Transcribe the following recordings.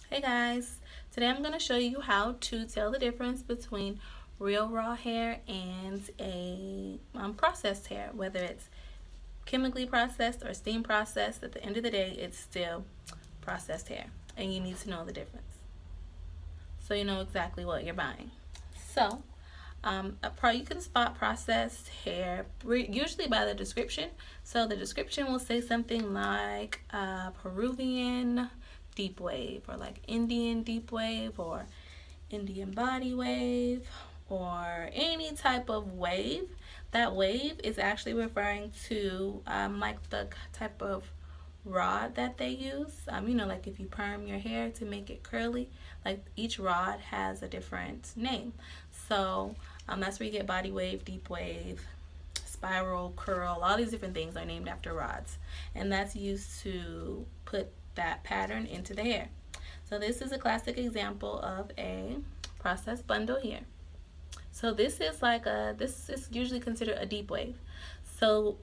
Hey guys, today I'm going to show you how to tell the difference between real raw hair and a processed hair, whether it's chemically processed or steam processed. At the end of the day, it's still processed hair, and you need to know the difference so you know exactly what you're buying. So, you can spot processed hair usually by the description. So the description will say something like Peruvian deep wave, or like Indian deep wave, or Indian body wave, or any type of wave. That wave is actually referring to like the type of rod that they use. Like if you perm your hair to make it curly, like each rod has a different name. So that's where you get body wave, deep wave, spiral, curl. All these different things are named after rods, and that's used to put that pattern into the hair. So this is a classic example of a process bundle here. So this is usually considered a deep wave. So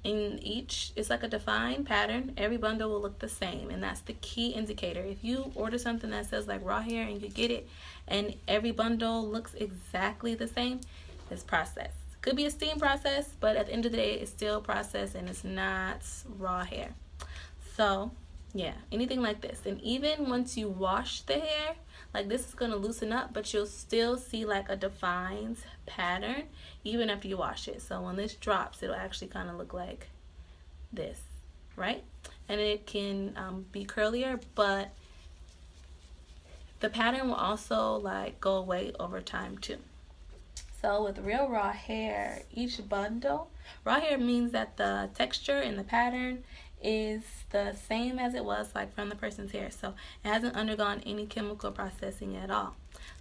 in each, it's like a defined pattern. Every bundle will look the same, and that's the key indicator. If you order something that says like raw hair and you get it and every bundle looks exactly the same, it's processed. Could be a steam process, but at the end of the day, it's still processed and it's not raw hair. So yeah, anything like this. And even once you wash the hair, like this is going to loosen up, but you'll still see like a defined pattern even after you wash it. So when this drops, it'll actually kind of look like this, right? And it can be curlier, but the pattern will also like go away over time too. So with real raw hair, each bundle, raw hair means that the texture and the pattern is the same as it was like from the person's hair. So it hasn't undergone any chemical processing at all.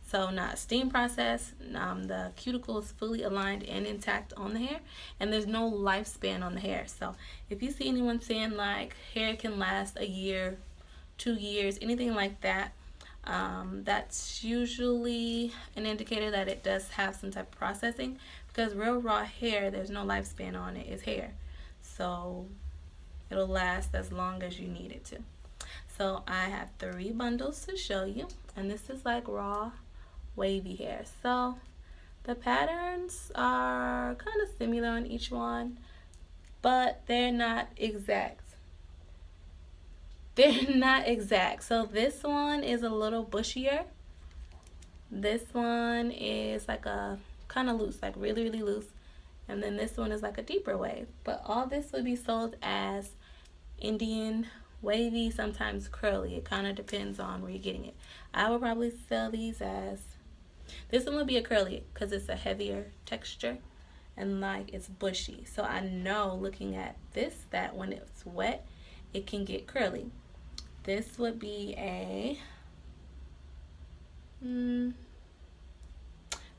So not steam process, the cuticle is fully aligned and intact on the hair, and there's no lifespan on the hair. So if you see anyone saying like hair can last a year, 2 years, anything like that, that's usually an indicator that it does have some type of processing, because real raw hair, there's no lifespan on it. It's hair. So it'll last as long as you need it to. So I have 3 bundles to show you, and this is like raw wavy hair. So the patterns are kind of similar on each one, but they're not exact. They're not exact. So this one is a little bushier. This one is like a kind of loose, like really, really loose. And then this one is like a deeper wave. But all this would be sold as Indian wavy, sometimes curly. It kind of depends on where you're getting it. I would probably sell these as, this one would be a curly because it's a heavier texture and like it's bushy. So I know looking at this that when it's wet, it can get curly. This would be a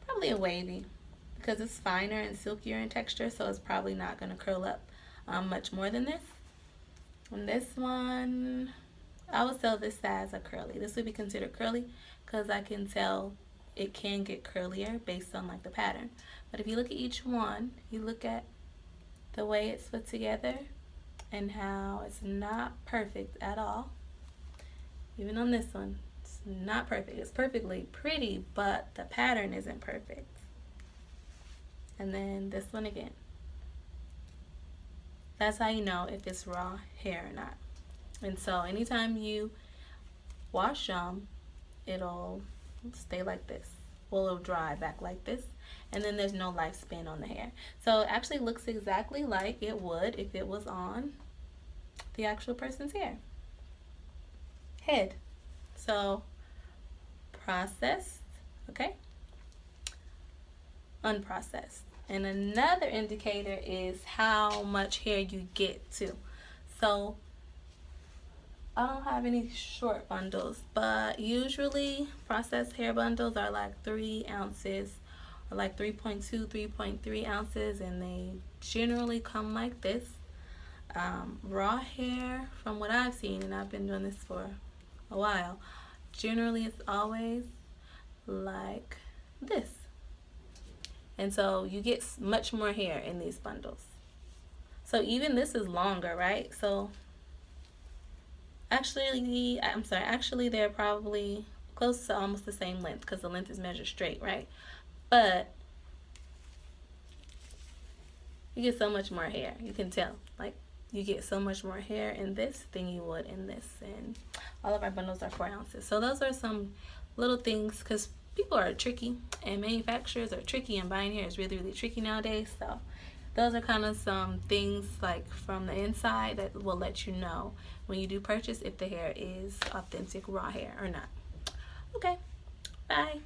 probably a wavy because it's finer and silkier in texture, so it's probably not going to curl up much more than this. And this one, I would sell this as a curly. This would be considered curly because I can tell it can get curlier based on like the pattern. But if you look at each one, you look at the way it's put together and how it's not perfect at all. Even on this one, it's not perfect. It's perfectly pretty, but the pattern isn't perfect. And then this one again. That's how you know if it's raw hair or not. And so anytime you wash them, it'll stay like this. Well, it'll dry back like this. And then there's no lifespan on the hair. So it actually looks exactly like it would if it was on the actual person's head. So processed, okay? Unprocessed. And another indicator is how much hair you get too. So I don't have any short bundles, but usually processed hair bundles are like 3 ounces or like 3.2, 3.3 ounces, and they generally come like this. Raw hair, from what I've seen, and I've been doing this for a while, generally it's always like this. And so you get much more hair in these bundles. So even this is longer, right? So Actually, they're probably close to almost the same length because the length is measured straight, right? But you get so much more hair. You can tell. Like, you get so much more hair in this than you would in this. And all of our bundles are 4 ounces. So those are some little things, because people are tricky and manufacturers are tricky, and buying hair is really, really tricky nowadays. So those are kind of some things like from the inside that will let you know when you do purchase if the hair is authentic raw hair or not. Okay, bye.